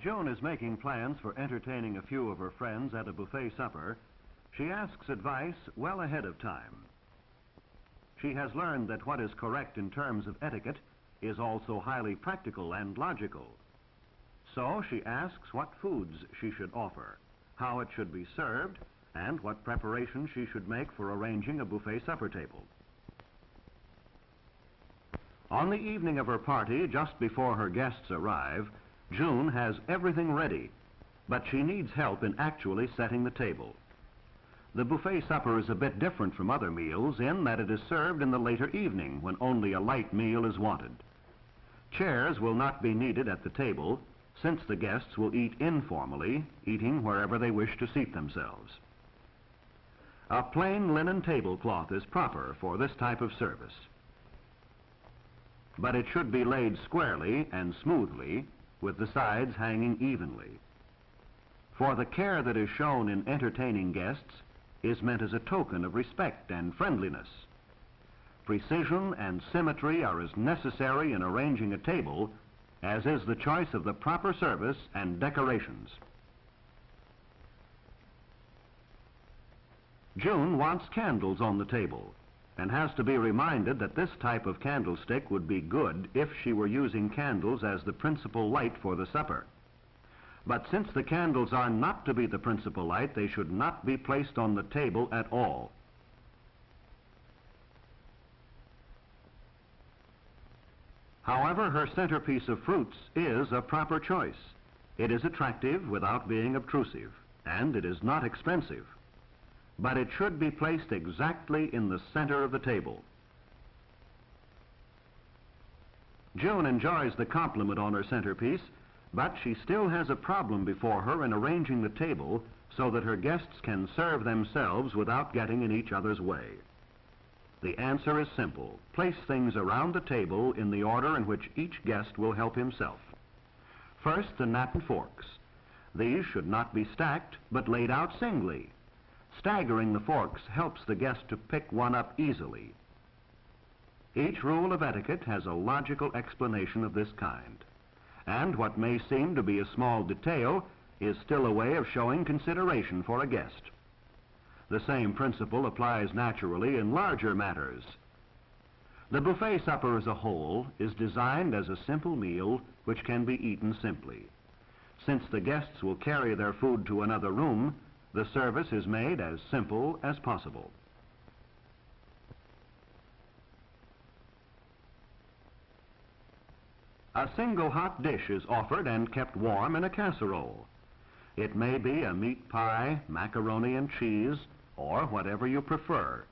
June is making plans for entertaining a few of her friends at a buffet supper, she asks advice well ahead of time. She has learned that what is correct in terms of etiquette is also highly practical and logical. So she asks what foods she should offer, how it should be served, and what preparations she should make for arranging a buffet supper table. On the evening of her party, just before her guests arrive, June has everything ready, but she needs help in actually setting the table. The buffet supper is a bit different from other meals in that it is served in the later evening when only a light meal is wanted. Chairs will not be needed at the table since the guests will eat informally, eating wherever they wish to seat themselves. A plain linen tablecloth is proper for this type of service, but it should be laid squarely and smoothly with the sides hanging evenly. For the care that is shown in entertaining guests is meant as a token of respect and friendliness. Precision and symmetry are as necessary in arranging a table as is the choice of the proper service and decorations. June wants candles on the table and has to be reminded that this type of candlestick would be good if she were using candles as the principal light for the supper. But since the candles are not to be the principal light, they should not be placed on the table at all. However, her centerpiece of fruits is a proper choice. It is attractive without being obtrusive, and it is not expensive. But it should be placed exactly in the center of the table. June enjoys the compliment on her centerpiece, but she still has a problem before her in arranging the table so that her guests can serve themselves without getting in each other's way. The answer is simple. Place things around the table in the order in which each guest will help himself. First, the knife and forks. These should not be stacked, but laid out singly. Staggering the forks helps the guest to pick one up easily. Each rule of etiquette has a logical explanation of this kind. And what may seem to be a small detail is still a way of showing consideration for a guest. The same principle applies naturally in larger matters. The buffet supper as a whole is designed as a simple meal which can be eaten simply. Since the guests will carry their food to another room, the service is made as simple as possible. A single hot dish is offered and kept warm in a casserole. It may be a meat pie, macaroni and cheese, or whatever you prefer.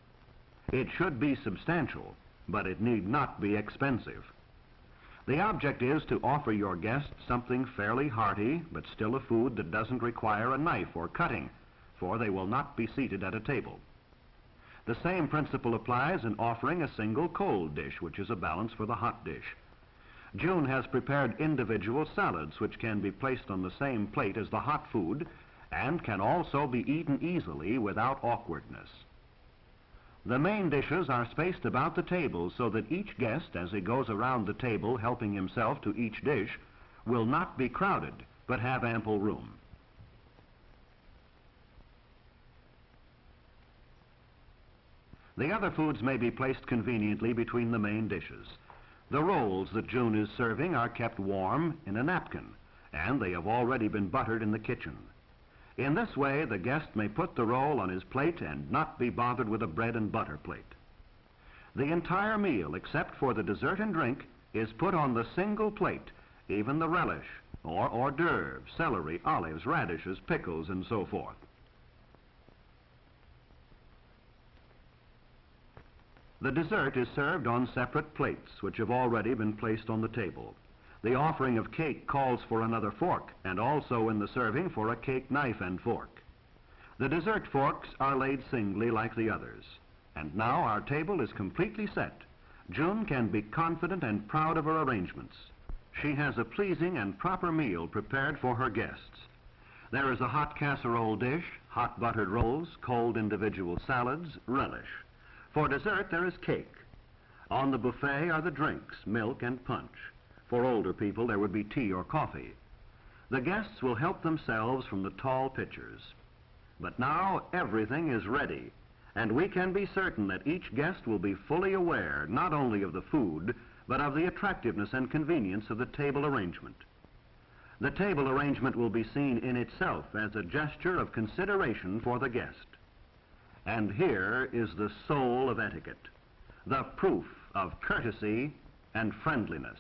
It should be substantial, but it need not be expensive. The object is to offer your guests something fairly hearty, but still a food that doesn't require a knife or cutting, for they will not be seated at a table. The same principle applies in offering a single cold dish, which is a balance for the hot dish. June has prepared individual salads which can be placed on the same plate as the hot food and can also be eaten easily without awkwardness. The main dishes are spaced about the table so that each guest, as he goes around the table helping himself to each dish, will not be crowded but have ample room. The other foods may be placed conveniently between the main dishes. The rolls that June is serving are kept warm in a napkin, and they have already been buttered in the kitchen. In this way, the guest may put the roll on his plate and not be bothered with a bread and butter plate. The entire meal, except for the dessert and drink, is put on the single plate, even the relish, or hors d'oeuvres, celery, olives, radishes, pickles, and so forth. The dessert is served on separate plates, which have already been placed on the table. The offering of cake calls for another fork, and also in the serving for a cake knife and fork. The dessert forks are laid singly like the others. And now our table is completely set. June can be confident and proud of her arrangements. She has a pleasing and proper meal prepared for her guests. There is a hot casserole dish, hot buttered rolls, cold individual salads, relish. For dessert, there is cake. On the buffet are the drinks, milk and punch. For older people, there would be tea or coffee. The guests will help themselves from the tall pitchers. But now everything is ready, and we can be certain that each guest will be fully aware not only of the food, but of the attractiveness and convenience of the table arrangement. The table arrangement will be seen in itself as a gesture of consideration for the guest. And here is the soul of etiquette, the proof of courtesy and friendliness.